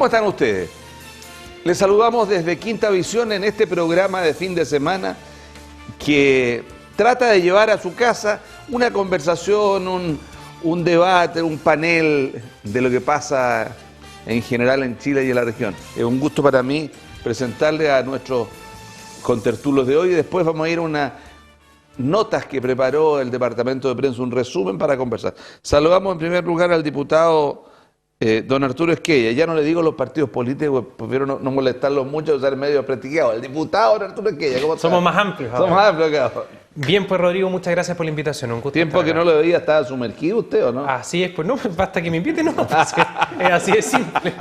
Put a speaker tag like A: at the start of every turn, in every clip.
A: ¿Cómo están ustedes? Les saludamos desde Quinta Visión en este programa de fin de semana que trata de llevar a su casa una conversación, un debate, un panel de lo que pasa en general en Chile y en la región. Es un gusto para mí presentarle a nuestros contertulios de hoy y después vamos a ir a unas notas que preparó el Departamento de Prensa, un resumen para conversar. Saludamos en primer lugar al diputado don Arturo Esquella. Ya no le digo los partidos políticos, prefiero no molestarlos mucho, usar medios prestigiados. El diputado don Arturo Esquella, ¿cómo está?
B: Somos más amplios ahora.
A: Somos amplios acá.
B: Bien, pues Rodrigo, muchas gracias por la invitación. Un gusto.
A: Tiempo que no lo veía, ¿estaba sumergido usted o no?
B: Así es, pues no, basta que me inviten, no, pues, es así de simple.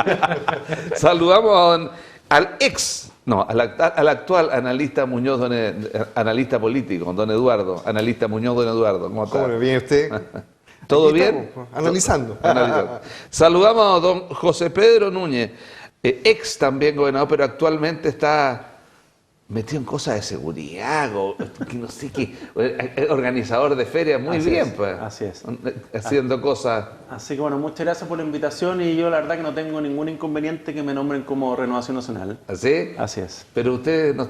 A: Saludamos al actual analista Muñoz, analista político, don Eduardo, analista Muñoz, don Eduardo. ¿Cómo está?
C: ¿Cómo le viene usted?
A: ¿Todo
C: Aquí
A: bien?
C: estamos, analizando.
A: Saludamos a don José Pedro Núñez, ex también gobernador, pero actualmente está metido en cosas de seguridad, no sé qué, organizador de ferias, muy
D: Así
A: bien,
D: es,
A: pues.
D: así es.
A: Haciendo cosas.
D: Así que bueno, muchas gracias por la invitación y yo la verdad que no tengo ningún inconveniente que me nombren como Renovación Nacional.
A: ¿Así?
D: Así es.
A: Pero usted no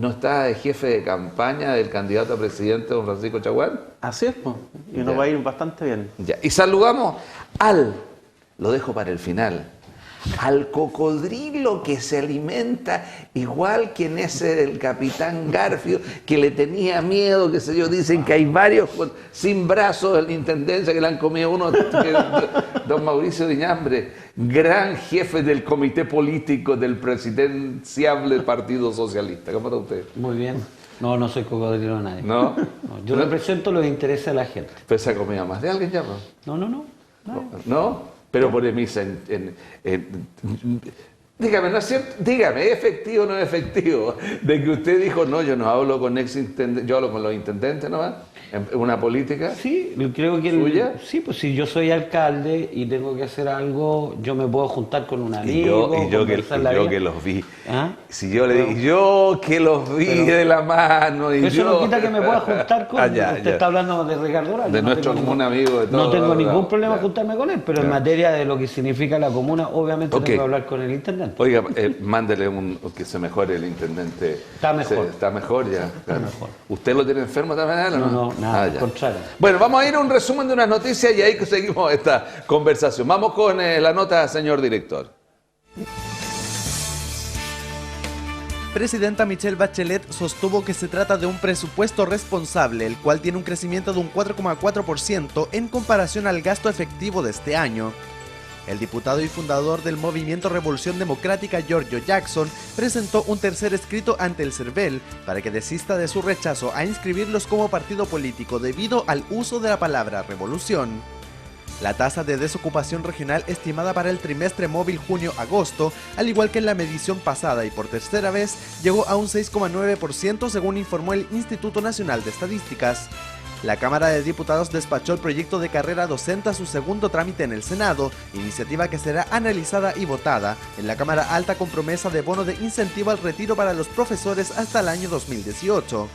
A: está de jefe de campaña del candidato a presidente, don Francisco Chaguán.
D: Así es, pues. Y nos
A: Ya.
D: va a ir bastante bien.
A: Ya. Y saludamos lo dejo para el final, al cocodrilo que se alimenta igual que en ese del Capitán Garfio, que le tenía miedo, qué sé yo, dicen que hay varios sin brazos en la intendencia que le han comido uno, don Mauricio Diñambre, gran jefe del comité político del presidenciable Partido Socialista. ¿Cómo está usted?
E: Muy bien. No soy cocodrilo de nadie.
A: ¿No?
E: No, yo represento los intereses de la gente.
A: ¿Pero se ha comido más de alguien ya?
E: No. Nadie.
A: ¿No? Pero por emisa dígame, ¿no es cierto? Dígame, ¿es efectivo o no es efectivo? De que usted dijo, no, yo no hablo con ex-intendentes, yo hablo con los intendentes nomás, en una política.
E: Sí, creo que...
A: ¿Suya?
E: Sí, pues si yo soy alcalde y tengo que hacer algo, yo me puedo juntar con un amigo.
A: Y yo que los vi.
E: ¿Ah?
A: Si yo le dije, yo que los vi de la mano. Y
E: Eso
A: yo...
E: no quita que me pueda juntar con...
A: Ya.
E: Usted está hablando de Ricardo Orallo.
A: De nuestro común amigo de todos.
E: No tengo ningún problema
A: Ya.
E: juntarme con él, pero en materia de lo que significa la comuna, obviamente tengo que hablar con el intendente.
A: Oiga, mándele que se mejore el intendente.
E: Está mejor.
A: Está mejor ya.
E: Está mejor.
A: ¿Usted lo tiene enfermo también?
E: No, nada, al
A: ya.
E: contrario.
A: Bueno, vamos a ir a un resumen de unas noticias y ahí seguimos esta conversación. Vamos con la nota, señor director.
F: Presidenta Michelle Bachelet sostuvo que se trata de un presupuesto responsable, el cual tiene un crecimiento de un 4,4% en comparación al gasto efectivo de este año. El diputado y fundador del Movimiento Revolución Democrática, Giorgio Jackson, presentó un tercer escrito ante el CERVEL para que desista de su rechazo a inscribirlos como partido político debido al uso de la palabra revolución. La tasa de desocupación regional estimada para el trimestre móvil junio-agosto, al igual que en la medición pasada y por tercera vez, llegó a un 6,9% según informó el Instituto Nacional de Estadísticas. La Cámara de Diputados despachó el proyecto de carrera docente a su segundo trámite en el Senado, iniciativa que será analizada y votada en la Cámara Alta con promesa de bono de incentivo al retiro para los profesores hasta el año 2018.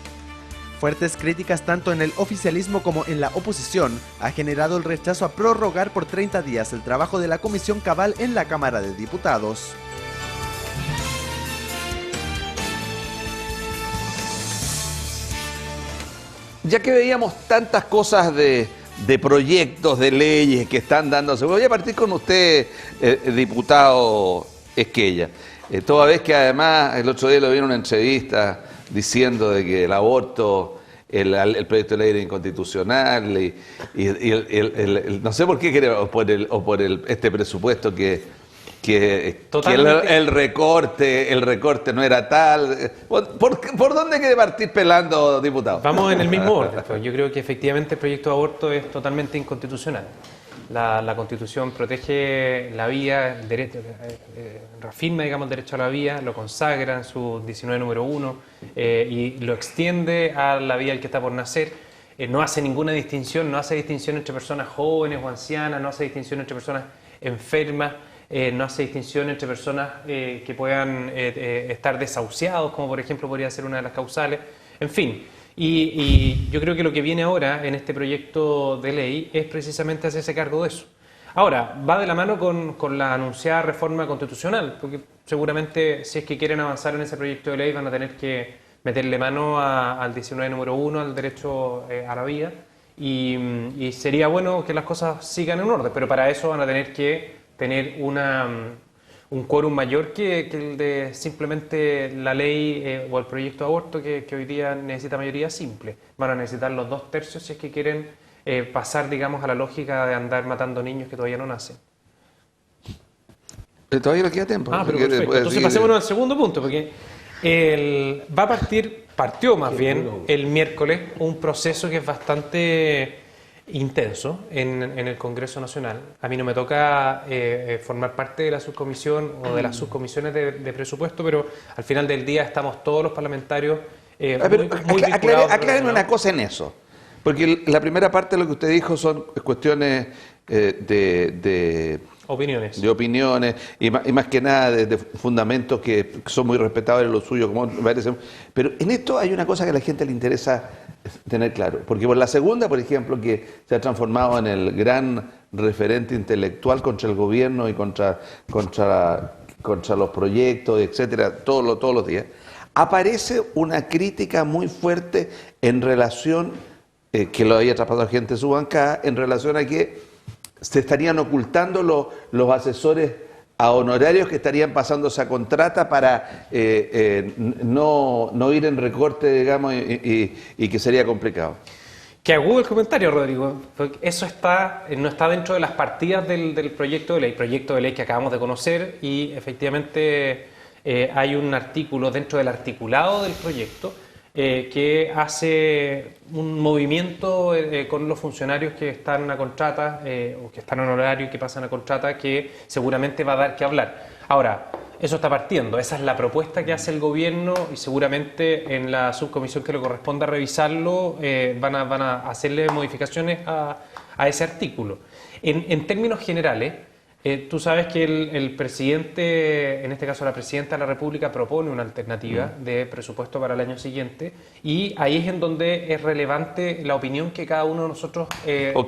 F: Fuertes críticas tanto en el oficialismo como en la oposición ha generado el rechazo a prorrogar por 30 días el trabajo de la Comisión Cabal en la Cámara de Diputados.
A: Ya que veíamos tantas cosas de proyectos, de leyes que están dándose, voy a partir con usted, diputado Esquella. Toda vez que además el otro día lo vi en una entrevista diciendo de que el aborto, el proyecto de ley era inconstitucional y no sé por qué quería, o por este presupuesto que el recorte no era tal. ¿Por dónde quiere partir pelando, diputado?
B: Vamos en el mismo orden. Pues yo creo que efectivamente el proyecto de aborto es totalmente inconstitucional. La Constitución protege la vida, el derecho, reafirma, digamos, el derecho a la vida, lo consagra en su 19 número 1 y lo extiende a la vida del que está por nacer. No hace ninguna distinción, no hace distinción entre personas jóvenes o ancianas, no hace distinción entre personas enfermas, no hace distinción entre personas que puedan estar desahuciados, como por ejemplo podría ser una de las causales. En fin, y yo creo que lo que viene ahora en este proyecto de ley es precisamente hacerse cargo de eso. Ahora, va de la mano con la anunciada reforma constitucional, porque seguramente si es que quieren avanzar en ese proyecto de ley van a tener que meterle mano al 19 número 1, al derecho a la vida, y sería bueno que las cosas sigan en orden, pero para eso van a tener que tener un quórum mayor que el de simplemente la ley o el proyecto de aborto que hoy día necesita mayoría simple. Van a necesitar los 2/3 si es que quieren pasar, digamos, a la lógica de andar matando niños que todavía no nacen.
A: Todavía le queda tiempo.
B: Pero perfecto. Entonces pasémonos al segundo punto, porque partió más bien el miércoles un proceso que es bastante intenso en el Congreso Nacional. A mí no me toca formar parte de la subcomisión o de las subcomisiones de presupuesto, pero al final del día estamos todos los parlamentarios muy vinculados.
A: Aclárenme una cosa en eso, porque la primera parte de lo que usted dijo son cuestiones de opiniones y más que nada de fundamentos que son muy respetables los suyos, como me parece. Pero en esto hay una cosa que a la gente le interesa tener claro, porque por la segunda, por ejemplo, que se ha transformado en el gran referente intelectual contra el gobierno y contra los proyectos, etcétera, todos los días, aparece una crítica muy fuerte en relación, que lo había atrapado a gente de su bancada, en relación a que se estarían ocultando los asesores a honorarios que estarían pasándose a contrata para no ir en recorte, digamos, y que sería complicado.
B: Que agudo el comentario, Rodrigo, porque eso no está dentro de las partidas del proyecto de ley que acabamos de conocer, y efectivamente hay un artículo dentro del articulado del proyecto que hace un movimiento con los funcionarios que están a contrata o que están en horario y que pasan a contrata, que seguramente va a dar que hablar. Ahora, eso está partiendo, esa es la propuesta que hace el gobierno, y seguramente en la subcomisión que le corresponda revisarlo van a hacerle modificaciones a ese artículo. En términos generales, tú sabes que el presidente, en este caso la presidenta de la República, propone una alternativa de presupuesto para el año siguiente, y ahí es en donde es relevante la opinión que cada uno de nosotros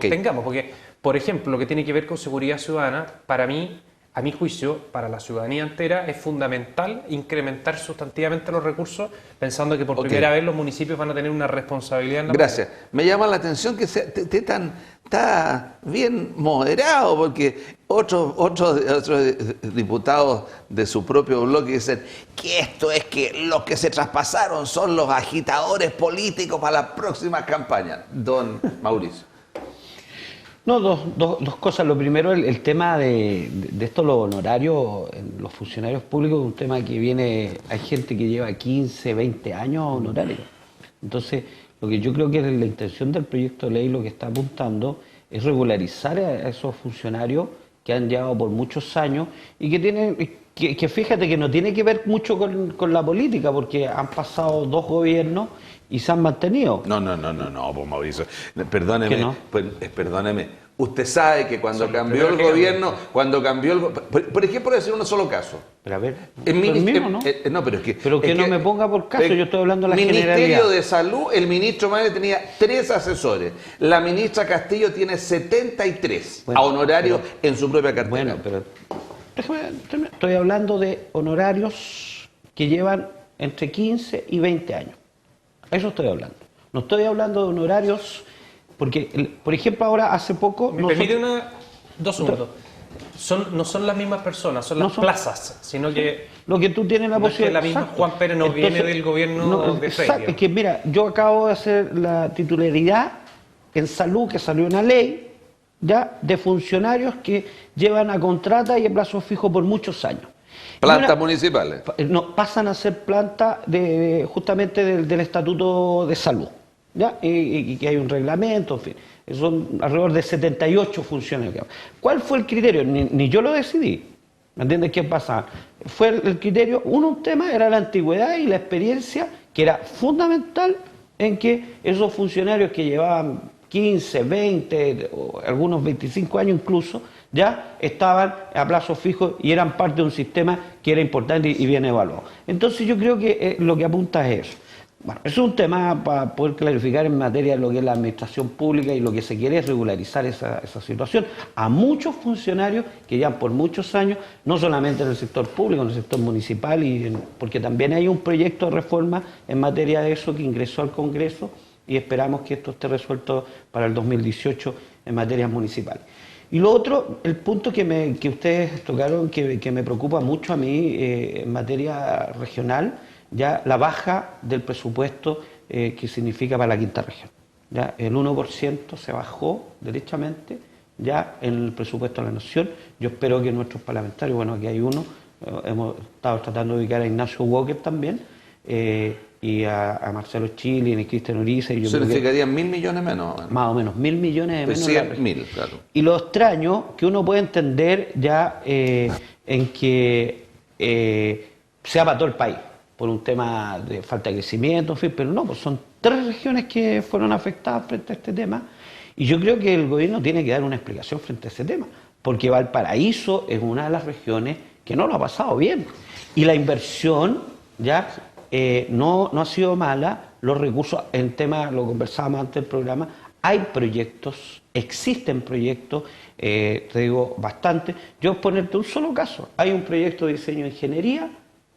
B: tengamos. Porque, por ejemplo, lo que tiene que ver con seguridad ciudadana, para mí, a mi juicio, para la ciudadanía entera, es fundamental incrementar sustantivamente los recursos, pensando que por primera vez los municipios van a tener una responsabilidad en la
A: Gracias. Me llama la atención que está bien moderado, porque otros diputados de su propio bloque dicen que esto es que los que se traspasaron son los agitadores políticos para las próximas campañas. Don Mauricio.
E: No, dos cosas. Lo primero, el tema de esto, los honorarios, los funcionarios públicos, es un tema que viene, hay gente que lleva 15, 20 años honorarios. Entonces, lo que yo creo que la intención del proyecto de ley lo que está apuntando es regularizar a esos funcionarios que han llevado por muchos años y que tienen, que fíjate que no tiene que ver mucho con la política, porque han pasado 2 gobiernos y se han mantenido.
A: No, pues Mauricio, perdóneme,
E: ¿Qué no?
A: Perdóneme. Usted sabe que cuando cambió el gobierno, por ejemplo, decir un solo caso.
E: Pero a ver,
A: ¿no? No, pero es que...
E: Pero que no me ponga por caso, yo estoy hablando de la generalidad.
A: Ministerio de Salud, el ministro Manes tenía 3 asesores. La ministra Castillo tiene 73 a honorarios en su propia cartera.
E: Bueno, pero estoy hablando de honorarios que llevan entre 15 y 20 años. Eso estoy hablando. No estoy hablando de honorarios, porque, por ejemplo, ahora hace poco...
B: ¿Me permite 2 segundos? No son las mismas personas, son las plazas, sino que...
E: Lo que tú tienes la posibilidad...
B: Es que la misma Juan Pérez no viene del gobierno de Frey.
E: Es que mira, yo acabo de hacer la titularidad en salud, que salió una ley, ya, de funcionarios que llevan a contrata y a plazo fijo por muchos años.
A: Plantas municipales.
E: No, pasan a ser plantas justamente del Estatuto de Salud, ¿ya? Y que hay un reglamento, en fin. Son alrededor de 78 funciones. ¿Cuál fue el criterio? Ni yo lo decidí. ¿Me entiendes qué pasa? Fue el criterio, un tema era la antigüedad y la experiencia, que era fundamental en que esos funcionarios que llevaban 15, 20, o algunos 25 años incluso, ya estaban a plazo fijo y eran parte de un sistema que era importante y bien evaluado. Entonces yo creo que lo que apunta es eso. Bueno, eso es un tema para poder clarificar en materia de lo que es la administración pública y lo que se quiere es regularizar esa situación a muchos funcionarios que llevan por muchos años, no solamente en el sector público, en el sector municipal, porque también hay un proyecto de reforma en materia de eso que ingresó al Congreso y esperamos que esto esté resuelto para el 2018 en materias municipales. Y lo otro, el punto que ustedes tocaron, que me preocupa mucho a mí en materia regional, ya la baja del presupuesto que significa para la quinta región. Ya el 1% se bajó derechamente ya en el presupuesto de la Nación. Yo espero que nuestros parlamentarios, bueno, aquí hay uno, hemos estado tratando de ubicar a Ignacio Walker también, y a Marcelo Chili, y a Cristian Uriza.
A: Significarían 1.000 millones menos.
E: Más o menos, 1.000 millones de menos.
A: 100.000, claro.
E: Y lo extraño que uno puede entender ya en que sea para todo el país, por un tema de falta de crecimiento, en fin, pero no, pues son 3 regiones que fueron afectadas frente a este tema, y yo creo que el gobierno tiene que dar una explicación frente a ese tema, porque Valparaíso es una de las regiones que no lo ha pasado bien, y la inversión ya no ha sido mala, los recursos, el tema lo conversábamos antes del programa, hay proyectos, existen proyectos, te digo, bastante. Yo voy a ponerte un solo caso, hay un proyecto de diseño de ingeniería,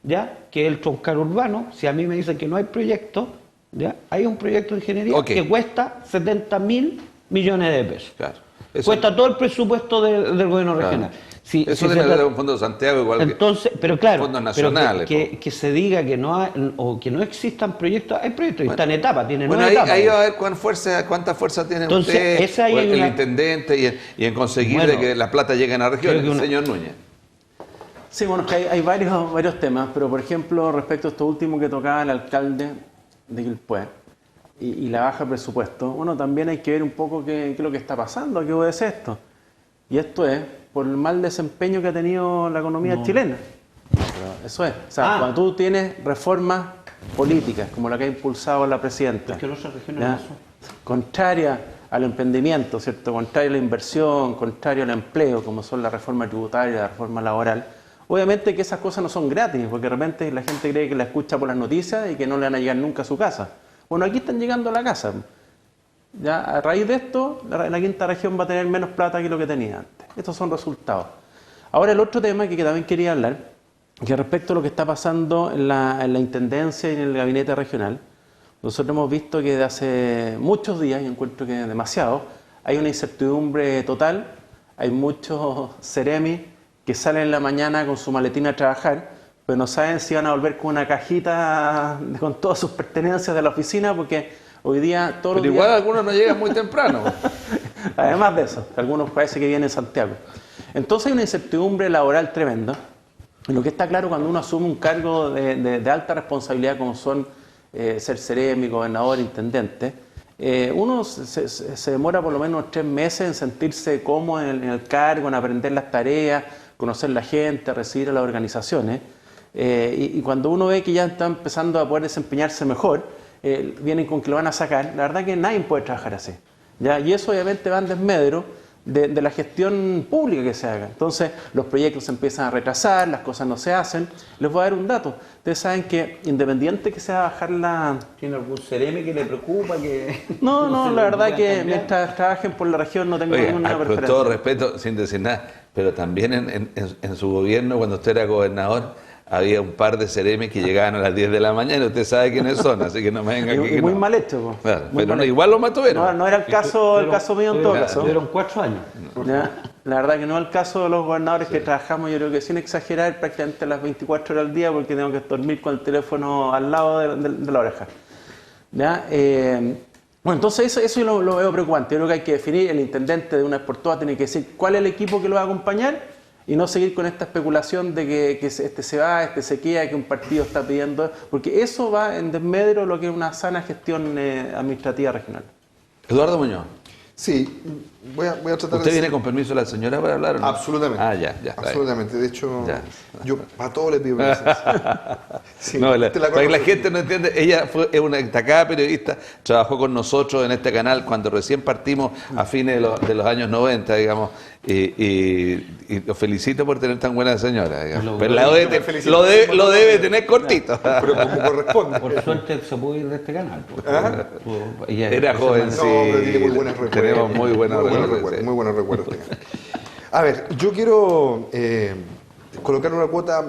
E: ¿ya? Que es el troncal urbano. Si a mí me dicen que no hay proyecto, ¿ya? Hay un proyecto de ingeniería que cuesta 70.000 millones de pesos.
A: Claro.
E: Cuesta todo el presupuesto del gobierno regional. Si,
A: eso debe ser un fondo de Santiago igual
E: entonces, pero claro,
A: fondos nacionales.
E: Que se diga que no hay, o que no existan proyectos, hay proyectos, están en etapa, tienen 9 etapas.
A: Ahí va a ver cuánta fuerza tiene usted, el intendente, y en conseguir de que la plata llegue a la región, señor Núñez.
D: Sí, bueno, que hay varios temas, pero por ejemplo, respecto a esto último que tocaba el alcalde de Quilpué y la baja de presupuesto, bueno, también hay que ver un poco qué es lo que está pasando, a qué obedece esto. Y esto es por el mal desempeño que ha tenido la economía chilena. Pero eso es. O sea, cuando tú tienes reformas políticas, como la que ha impulsado la presidenta, contraria al emprendimiento, ¿cierto? Contraria a la inversión, contraria al empleo, como son la reforma tributaria, la reforma laboral. Obviamente que esas cosas no son gratis, porque de repente la gente cree que la escucha por las noticias y que no le van a llegar nunca a su casa. Bueno, aquí están llegando a la casa. Ya, a raíz de esto, la quinta región va a tener menos plata que lo que tenía antes. Estos son resultados. Ahora, el otro tema que también quería hablar, que respecto a lo que está pasando en la intendencia y en el gabinete regional, nosotros hemos visto que desde hace muchos días, y encuentro que demasiado, hay una incertidumbre total, hay muchos seremis que salen en la mañana con su maletín a trabajar, pero no saben si van a volver con una cajita con todas sus pertenencias de la oficina, porque hoy día todos los días...
A: Pero igual algunos no llegan muy temprano.
D: Además de eso, algunos parece que vienen en Santiago. Entonces hay una incertidumbre laboral tremenda. Y lo que está claro cuando uno asume un cargo de alta responsabilidad como son ser seremi, gobernador, intendente, uno se demora por lo menos 3 meses en sentirse cómodo en el cargo, en aprender las tareas, conocer la gente, recibir a las organizaciones. Y cuando uno ve que ya está empezando a poder desempeñarse mejor, vienen con que lo van a sacar, la verdad que nadie puede trabajar así. ¿Ya? Y eso obviamente va en desmedro de la gestión pública que se haga. Entonces los proyectos se empiezan a retrasar, las cosas no se hacen. Les voy a dar un dato. Ustedes saben que independiente que sea bajar la...
E: ¿Tiene algún seremi que le preocupa?
D: No, la verdad que mientras trabajen por la región no tengo ninguna preferencia.
A: Con todo respeto, sin decir nada, pero también en su gobierno, cuando usted era gobernador, había un par de seremis que llegaban a las 10 de la mañana, usted sabe quiénes son, así que no me venga aquí.
D: Y muy mal hecho.
A: Claro, pero no, igual lo mantuvieron.
D: No era el caso mío en todo caso.
E: Tuvieron 4 años.
D: ¿Ya? La verdad que no es el caso de los gobernadores que trabajamos, yo creo que sin exagerar, prácticamente las 24 horas al día, porque tengo que dormir con el teléfono al lado de la oreja. ¿Ya? Bueno, entonces eso yo lo veo preocupante. Yo creo que hay que definir, el intendente de una vez por todas tiene que decir cuál es el equipo que lo va a acompañar, y no seguir con esta especulación de que este se va, este se queda, que un partido está pidiendo, porque eso va en desmedro de lo que es una sana gestión administrativa regional.
A: Eduardo Muñoz.
C: Sí, voy a tratar
A: ¿Usted viene con permiso de la señora para hablar o no?
C: Absolutamente.
A: Ya.
C: Absolutamente. De hecho, yo a todo le pido permiso. Sí,
A: no, para que la gente no entiende, ella es una destacada periodista, trabajó con nosotros en este canal cuando recién partimos a fines de los años 90, digamos, Y lo felicito por tener tan buena señora, digamos.
E: Lo
A: Pero
C: felicito.
A: lo debe tener cortito.
C: Pero como corresponde.
E: Por suerte se pudo ir de este canal. Pues.
C: ¿Ah?
A: Era joven,
C: No,
A: sí.
C: pero tiene muy buenos recuerdos.
A: Tenemos muy buenos recuerdos. Sí.
C: Muy buenos recuerdos. A ver, yo quiero colocar una cuota.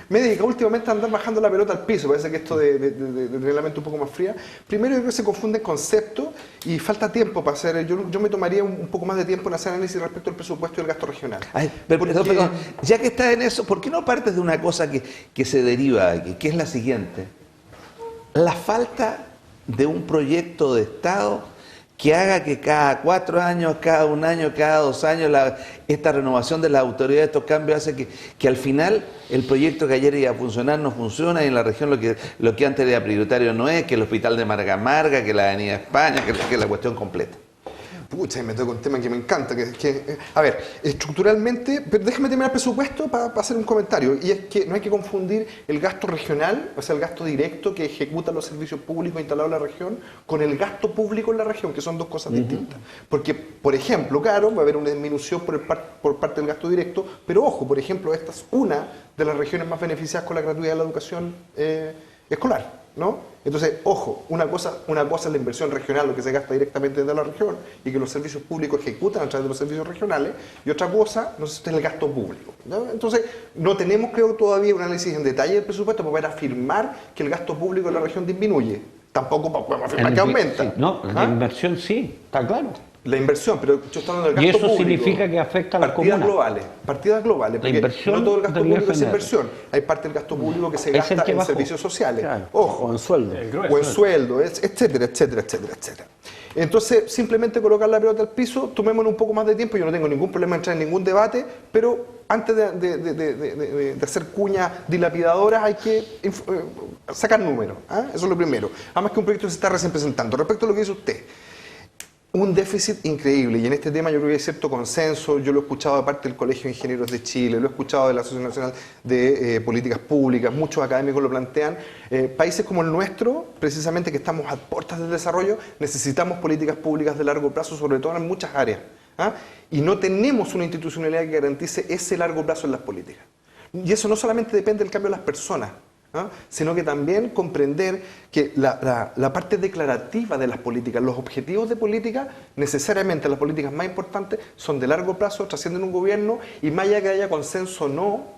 C: Me he dedicado últimamente a andar bajando la pelota al piso. Parece que esto de tener la mente un poco más fría. Primero, yo creo que se confunden conceptos y falta tiempo para hacer. Yo me tomaría un poco más de tiempo en hacer análisis respecto al presupuesto y el gasto regional.
A: Ay, perdón, ya que estás en eso, ¿por qué no partes de una cosa que se deriva aquí, que es la siguiente? La falta de un proyecto de Estado que haga que cada 4 años, cada 1 año, cada 2 años, esta renovación de las autoridades, estos cambios, hace que al final el proyecto que ayer iba a funcionar no funciona y en la región lo que antes era prioritario no es, que el hospital de Marga Marga, que la Avenida España, que la cuestión completa.
C: Pucha, y me toca un tema que me encanta, a ver, estructuralmente, pero déjame terminar el presupuesto para hacer un comentario, y es que no hay que confundir el gasto regional, o sea, el gasto directo que ejecutan los servicios públicos instalados en la región, con el gasto público en la región, que son dos cosas distintas. Porque, por ejemplo, claro, va a haber una disminución por parte del gasto directo, pero ojo, por ejemplo, esta es una de las regiones más beneficiadas con la gratuidad de la educación escolar, ¿no? Entonces, ojo, una cosa es la inversión regional, lo que se gasta directamente desde la región y que los servicios públicos ejecutan a través de los servicios regionales, y otra cosa, no sé, es el gasto público, ¿no? Entonces, no tenemos, creo, todavía un análisis en detalle del presupuesto para poder afirmar que el gasto público en la región disminuye. Tampoco podemos afirmar que aumenta.
E: Sí, no, la inversión sí, está claro.
C: La inversión, pero yo estoy hablando del gasto público.
E: Y eso significa que afecta a las
C: partidas
E: comunas.
C: Partidas globales, porque
E: inversión
C: no todo el gasto
E: debería
C: público es
E: generar.
C: inversión. Hay parte del gasto público que se
E: Es el
C: gasta
E: que
C: en
E: bajó.
C: servicios sociales.
D: Claro.
C: Ojo.
D: O en sueldo.
C: O en sueldo, etcétera, etcétera, etcétera, etcétera. Entonces, simplemente colocar la pelota al piso, tomémonos un poco más de tiempo, yo no tengo ningún problema en entrar en ningún debate, pero antes de hacer cuñas dilapidadoras hay que sacar números, ¿eh? Eso es lo primero. Además que un proyecto se está recién presentando. Respecto a lo que dice usted, un déficit increíble, y en este tema yo creo que hay cierto consenso. Yo lo he escuchado de parte del Colegio de Ingenieros de Chile, lo he escuchado de la Asociación Nacional de Políticas Públicas, muchos académicos lo plantean. Países como el nuestro, precisamente que estamos a puertas del desarrollo, necesitamos políticas públicas de largo plazo, sobre todo en muchas áreas, ¿ah? Y no tenemos una institucionalidad que garantice ese largo plazo en las políticas. Y eso no solamente depende del cambio de las personas, ¿ah? Sino que también comprender que la parte declarativa de las políticas, los objetivos de política, necesariamente las políticas más importantes son de largo plazo, trascienden un gobierno, y más allá que haya consenso o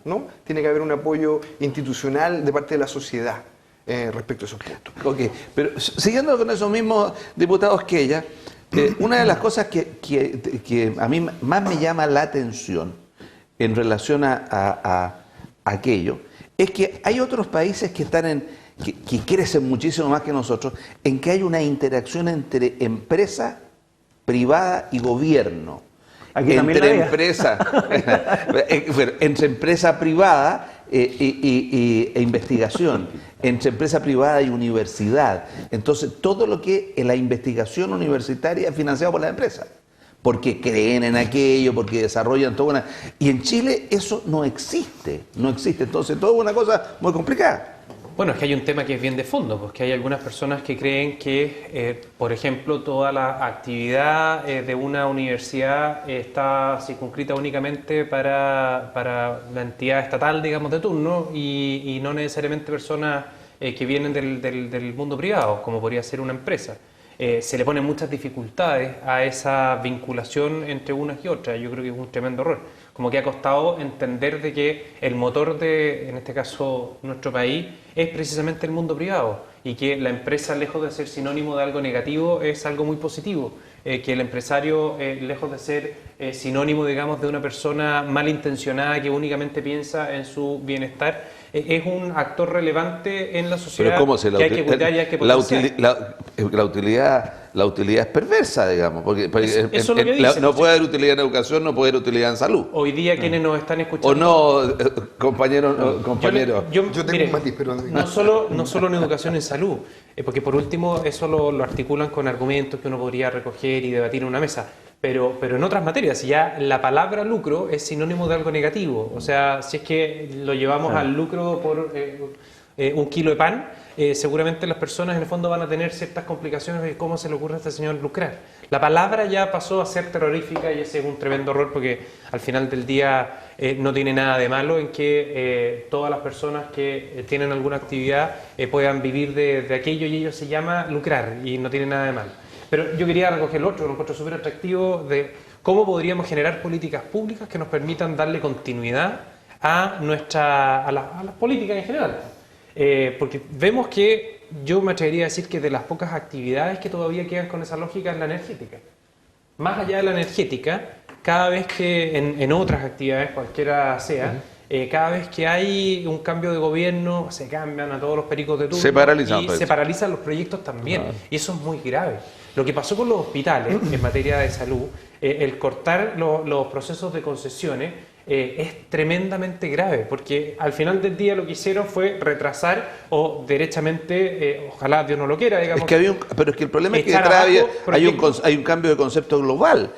C: no, tiene que haber un apoyo institucional de parte de la sociedad respecto a esos puntos.
A: Ok, pero siguiendo con esos mismos diputados que ella, una de las cosas que a mí más me llama la atención en relación a aquello, es que hay otros países que están que crecen muchísimo más que nosotros, en que hay una interacción entre empresa privada y gobierno.
D: Aquí
A: entre empresa privada e investigación, entre empresa privada y universidad. Entonces, todo lo que es la investigación universitaria es financiado por las empresas, porque creen en aquello, porque desarrollan toda una... Y en Chile eso no existe. Entonces, todo es una cosa muy complicada.
B: Bueno, es que hay un tema que es bien de fondo, porque hay algunas personas que creen que, por ejemplo, toda la actividad de una universidad está circunscrita únicamente para la entidad estatal, digamos, de turno, y no necesariamente personas que vienen del mundo privado, como podría ser una empresa. Se le ponen muchas dificultades a esa vinculación entre unas y otras. Yo creo que es un tremendo error. Como que ha costado entender de que el motor de, en este caso, nuestro país, es precisamente el mundo privado, y que la empresa, lejos de ser sinónimo de algo negativo, es algo muy positivo. Que el empresario, lejos de ser sinónimo, digamos, de una persona malintencionada que únicamente piensa en su bienestar, es un actor relevante en la sociedad.
A: Pero ¿cómo
B: que hay que cuidar y hay que potenciar.
A: La utilidad es perversa, digamos, porque
B: eso es lo que dice,
A: no puede haber utilidad en educación, no puede haber utilidad en salud.
B: Hoy día quienes nos están escuchando...
A: O no, compañeros.
C: Yo tengo
B: mire,
C: un matiz, pero...
B: no solo en educación, en salud, porque por último eso lo articulan con argumentos que uno podría recoger y debatir en una mesa, pero en otras materias ya la palabra lucro es sinónimo de algo negativo. O sea, si es que lo llevamos al lucro por un kilo de pan, seguramente las personas en el fondo van a tener ciertas complicaciones de cómo se le ocurre a este señor lucrar. La palabra ya pasó a ser terrorífica y ese es un tremendo error porque al final del día no tiene nada de malo en que todas las personas que tienen alguna actividad puedan vivir de aquello y ello se llama lucrar y no tiene nada de malo. Pero yo quería recoger el otro, lo encuentro súper atractivo de cómo podríamos generar políticas públicas que nos permitan darle continuidad a las políticas en general. Porque vemos que yo me atrevería a decir que de las pocas actividades que todavía quedan con esa lógica es la energética. Más allá de la energética, cada vez que en otras actividades, cualquiera sea, cada vez que hay un cambio de gobierno, se cambian a todos los pericos de turno
A: Se paralizan,
B: y se paralizan los proyectos también. Y eso es muy grave. Lo que pasó con los hospitales en materia de salud, el cortar los procesos de concesiones, es tremendamente grave, porque al final del día lo que hicieron fue retrasar o derechamente, ojalá Dios no lo quiera, digamos.
A: Es que pero es que el problema es que
B: echar
A: detrás
B: abajo
A: hay un cambio de concepto global.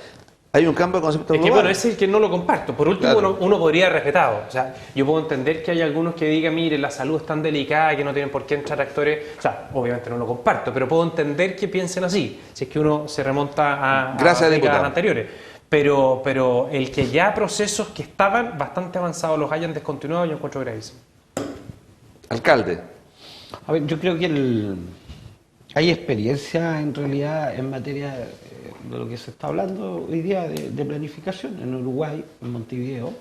A: Hay un cambio de concepto
B: Es que
A: global.
B: bueno, ese es el que no lo comparto. Por último,
A: Claro.
B: uno podría respetarlo. O sea, yo puedo entender que hay algunos que digan, mire, la salud es tan delicada que no tienen por qué entrar actores. O sea, obviamente no lo comparto, pero puedo entender que piensen así, si es que uno se remonta a
A: Gracias,
B: décadas
A: diputado.
B: anteriores. Pero el que ya procesos que estaban bastante avanzados los hayan descontinuado, yo encuentro gravísimo.
A: Alcalde.
E: A ver, yo creo que hay experiencia en realidad en materia de lo que se está hablando hoy día de planificación. En Uruguay, en Montevideo,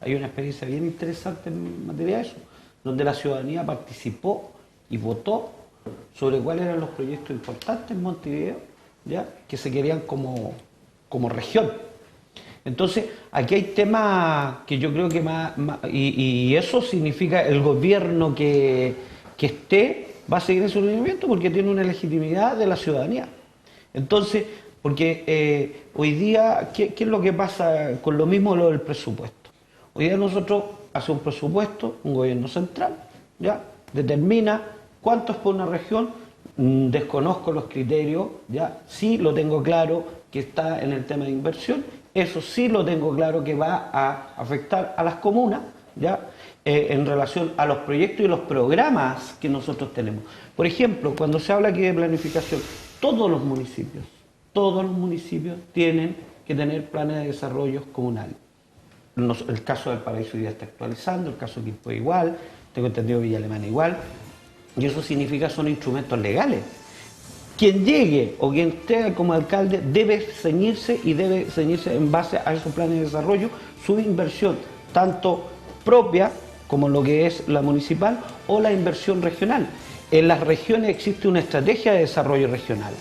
E: hay una experiencia bien interesante en materia de eso, donde la ciudadanía participó y votó sobre cuáles eran los proyectos importantes en Montevideo, ¿ya? Que se querían como región. Entonces, aquí hay temas que yo creo que y eso significa el gobierno que esté va a seguir en su lineamiento porque tiene una legitimidad de la ciudadanía. Entonces, porque hoy día, ¿qué es lo que pasa con lo mismo lo del presupuesto? Hoy día nosotros hacemos un presupuesto, un gobierno central, ¿ya? Determina cuánto es por una región, desconozco los criterios, ¿ya? Sí lo tengo claro que está en el tema de inversión, eso sí lo tengo claro que va a afectar a las comunas, ¿ya? En relación a los proyectos y los programas que nosotros tenemos. Por ejemplo, cuando se habla aquí de planificación, todos los municipios tienen que tener planes de desarrollo comunal. El caso del Paraíso hoy día está actualizando, el caso de Quilpué igual, tengo entendido Villa Alemana igual, y eso significa son instrumentos legales. Quien llegue o quien esté como alcalde debe ceñirse en base a esos planes de desarrollo, su inversión, tanto propia como lo que es la municipal o la inversión regional. En las regiones existe una estrategia de desarrollo regional.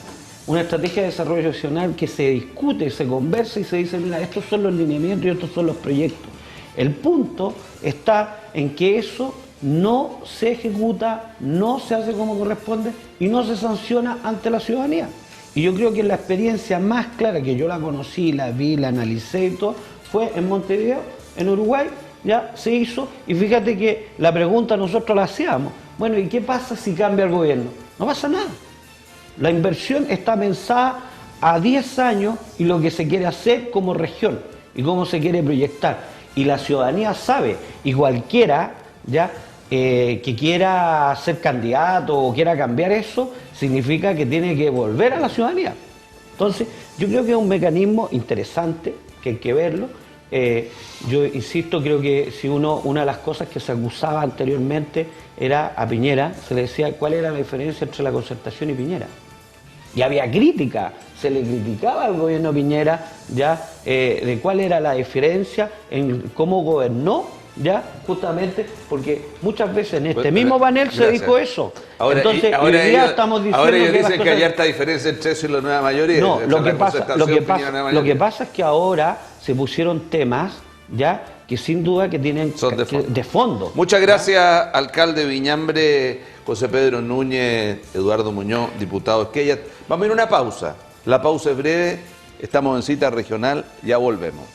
E: Una estrategia de desarrollo regional que se discute, se conversa y se dice, mira, estos son los lineamientos y estos son los proyectos. El punto está en que eso no se ejecuta, no se hace como corresponde y no se sanciona ante la ciudadanía. Y yo creo que la experiencia más clara que yo la conocí, la vi, la analicé y todo, fue en Montevideo, en Uruguay, ya se hizo, y fíjate que la pregunta nosotros la hacíamos, bueno, ¿y qué pasa si cambia el gobierno? No pasa nada. La inversión está pensada a 10 años y lo que se quiere hacer como región y cómo se quiere proyectar. Y la ciudadanía sabe, y cualquiera ya que quiera ser candidato o quiera cambiar eso, significa que tiene que volver a la ciudadanía. Entonces, yo creo que es un mecanismo interesante, que hay que verlo. Yo insisto, creo que si una de las cosas que se acusaba anteriormente era a Piñera, se le decía cuál era la diferencia entre la Concertación y Piñera. Y había crítica, se le criticaba al gobierno Piñera ya de cuál era la diferencia en cómo gobernó, ya justamente porque muchas veces en este mismo panel se dijo eso. Entonces, hoy día estamos diciendo
A: ahora ellos
E: que
A: dicen que hay harta diferencia entre eso y la nueva mayoría.
E: No,
A: O sea,
E: lo que
A: la
E: pasa
A: concertación
E: es que ahora se pusieron temas ya que sin duda que tienen
A: Son de fondo.
E: de fondo.
A: Muchas gracias, alcalde Viñambre, José Pedro Núñez, Eduardo Muñoz, diputado Esquella. Vamos a ir a una pausa. La pausa es breve, estamos en cita regional, ya volvemos.